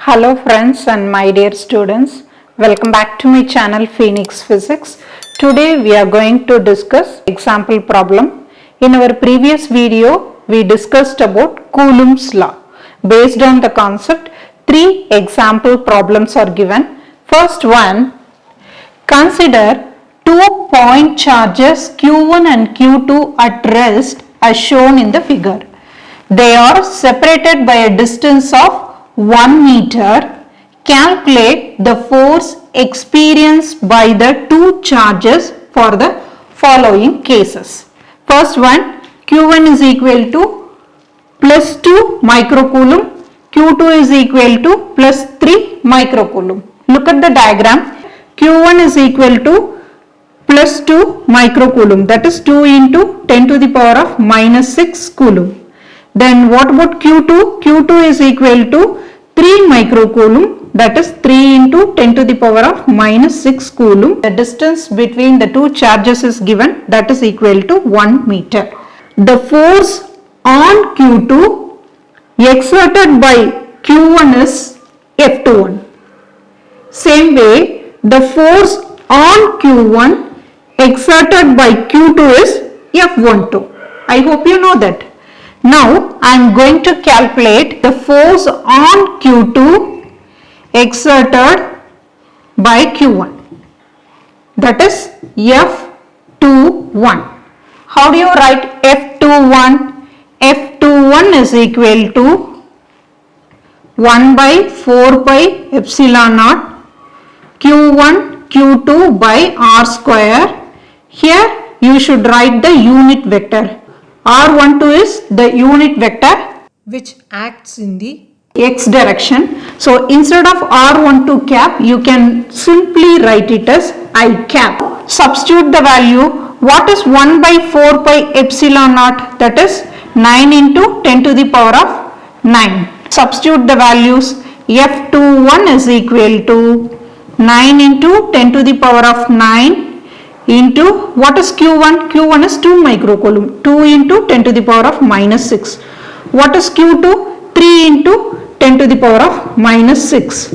Hello friends and my dear students, welcome back to my channel Phoenix Physics. Today we are going to discuss example problem. In our previous video, we discussed about Coulomb's law. Based on the concept, 3 example problems are given. First one, consider 2 point charges Q1 and Q2 at rest as shown in the figure. They are separated by a distance of 1 meter. Calculate the force experienced by the 2 charges for the following cases. First one, Q1 is equal to plus 2 microcoulomb, Q2 is equal to plus 3 microcoulomb. Look at the diagram. Q1 is equal to plus 2 microcoulomb, that is 2 into 10 to the power of minus 6 coulomb. Then what about Q2? Q2 is equal to 3 microcoulomb, that is 3 into 10 to the power of minus 6 coulomb. The distance between the 2 charges is given, that is equal to 1 meter. The force on Q2 exerted by Q1 is F21. Same way, the force on Q1 exerted by Q2 is F12. I hope you know that. Now I am going to calculate the force on Q2 exerted by Q1, that is F21. How do you write F21? F21 is equal to 1 by 4 pi epsilon naught Q1 Q2 by R square. Here you should write the unit vector. R12 is the unit vector which acts in the x direction. So instead of R12 cap, you can simply write it as I cap. Substitute the value. What is 1 by 4 pi epsilon naught? That is 9 into 10 to the power of 9. Substitute the values. F21 is equal to 9 into 10 to the power of 9 into what is Q1? Q1 is 2 microcoulomb. 2 into 10 to the power of minus 6. What is Q2? 3 into 10 to the power of minus 6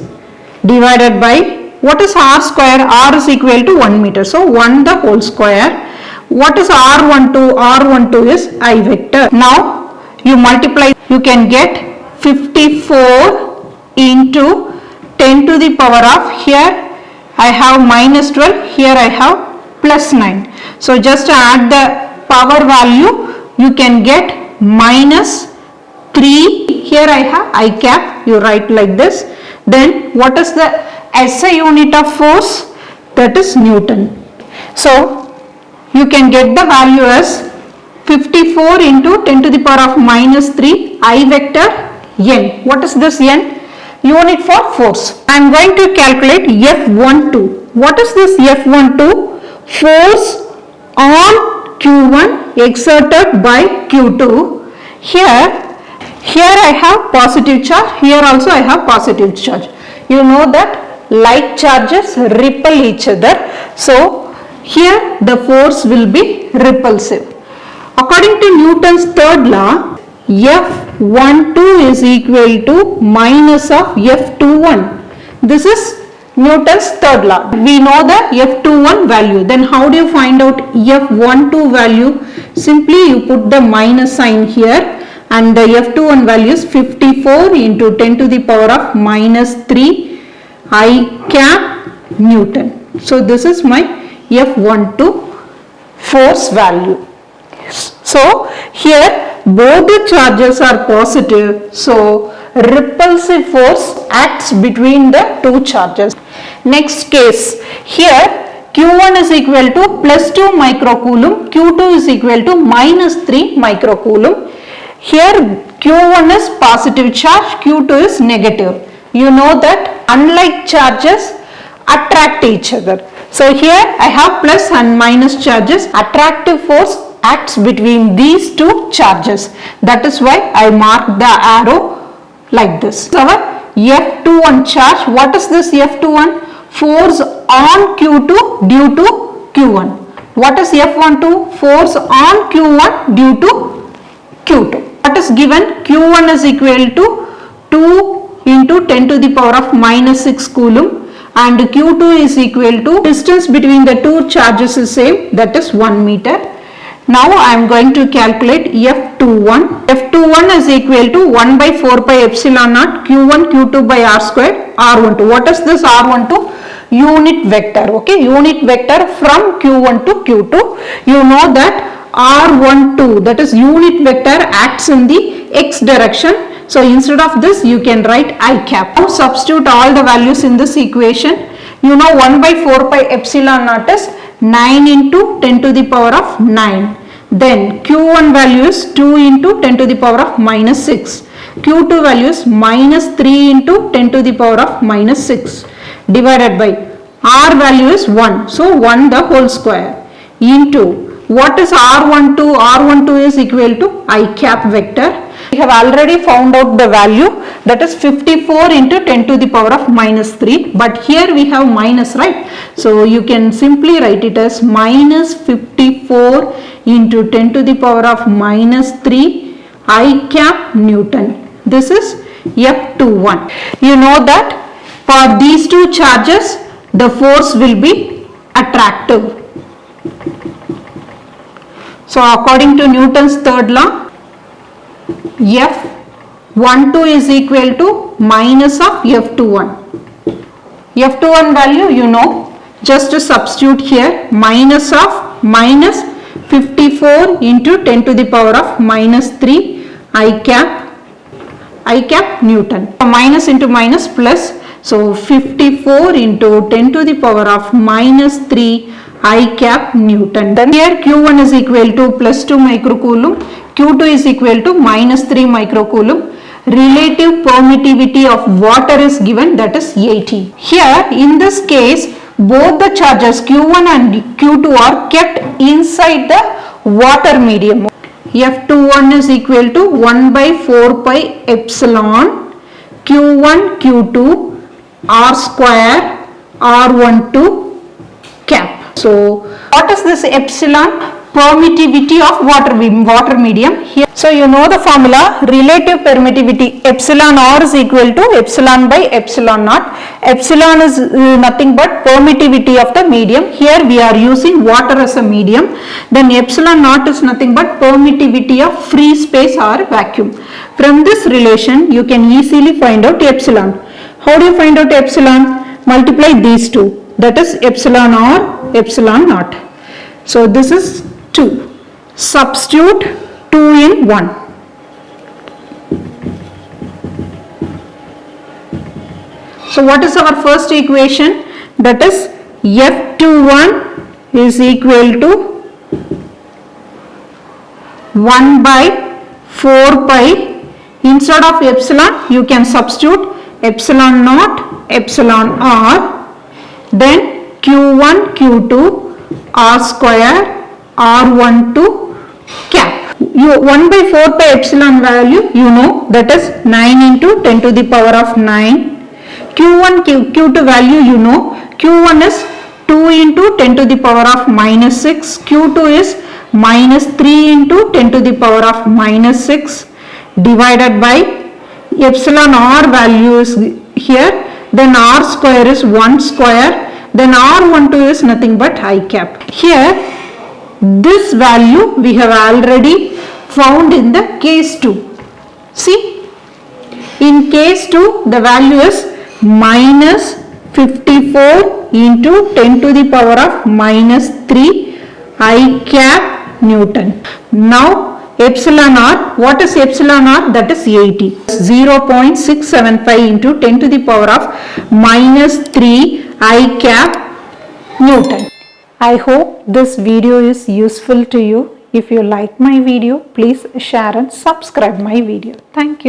divided by what is R square? R is equal to 1 meter. So 1 the whole square. What is R12? R12 is I vector. Now you multiply, you can get 54 into 10 to the power of, here I have minus 12, here I have plus 9. So just add the power value, you can get minus 3. Here I have I cap, you write like this. Then what is the SI unit of force? That is Newton. So you can get the value as 54 into 10 to the power of minus 3 I vector N. What is this N? Unit for force. I am going to calculate F12. What is this F12? Force on Q1 exerted by Q2. Here I have positive charge, here also I have positive charge. You know that like charges repel each other. So here the force will be repulsive. According to Newton's third law, F12 is equal to minus of F21. This is Newton's third law. We know the F21 value. Then how do you find out F12 value? Simply you put the minus sign here and the F21 value is 54 into 10 to the power of minus 3 I cap Newton. So this is my F12 force value. So here both the charges are positive. So repulsive force acts between the 2 charges. Next case, here Q1 is equal to plus 2 microcoulomb, Q2 is equal to minus 3 microcoulomb. Here Q1 is positive charge, Q2 is negative. You know that unlike charges attract each other. So here I have plus and minus charges. Attractive force acts between these 2 charges. That is why I mark the arrow like this. So our F21 charge. What is this F21? Force on Q2 due to Q1. What is F12? Force on Q1 due to Q2. What is given? Q1 is equal to 2 into 10 to the power of minus 6 coulomb, and Q2 is equal to distance between the two charges is same, that is 1 meter. Now I am going to calculate F21. F21 is equal to 1 by 4 pi epsilon naught Q1 Q2 by R squared R12. What is this R12? Unit vector. Okay, unit vector from Q1 to Q2. You know that R12, that is unit vector, acts in the x direction. So instead of this you can write I cap. Now substitute all the values in this equation. You know 1 by 4 pi epsilon naught is 9 into 10 to the power of 9. Then Q1 value is 2 into 10 to the power of minus 6. Q2 value is minus 3 into 10 to the power of minus 6 divided by R value is 1. So 1 the whole square into what is R12? R12 is equal to I cap vector. We have already found out the value, that is 54 into 10 to the power of minus 3, but here we have minus, right? So you can simply write it as minus 54 into 10 to the power of minus 3 I cap Newton. This is F21. You know that for these two charges the force will be attractive. So according to Newton's third law, F12 is equal to minus of F21. F21 value you know, just to substitute here, minus of minus 54 into 10 to the power of minus 3 I cap Newton. Minus into minus plus, so 54 into 10 to the power of minus 3 I cap Newton. Then here Q1 is equal to plus 2 microcoulomb, Q2 is equal to minus 3 microcoulomb. Relative permittivity of water is given, that is 80. Here in this case both the charges Q1 and Q2 are kept inside the water medium. F21 is equal to 1 by 4 pi epsilon Q1 Q2 R square R12 cap. So what is this epsilon? Permittivity of water medium. Here, so you know the formula, relative permittivity, epsilon R is equal to epsilon by epsilon naught. Epsilon is nothing but permittivity of the medium. Here we are using water as a medium. Then epsilon naught is nothing but permittivity of free space or vacuum. From this relation you can easily find out epsilon. How do you find out epsilon? Multiply these two, that is epsilon R, epsilon naught. So this is 2. Substitute 2 in 1. So what is our first equation? That is F21 is equal to 1 by 4 pi. Instead of epsilon you can substitute epsilon naught, epsilon R, then Q1 Q2 R square R12 cap. 1 by 4 pi epsilon value you know, that is 9 into 10 to the power of 9. Q1 Q2 value you know, Q1 is 2 into 10 to the power of minus 6, Q2 is minus 3 into 10 to the power of minus 6 divided by epsilon R value is here, then R square is 1 square, then R12 is nothing but I cap. Here this value we have already found in the case 2. See, in case 2 the value is minus 54 into 10 to the power of minus 3 I cap Newton. Now epsilon R, what is epsilon R? That is 80. 0.675 into 10 to the power of minus 3 I cap Newton. I hope this video is useful to you. If you like my video, please share and subscribe my video. Thank you.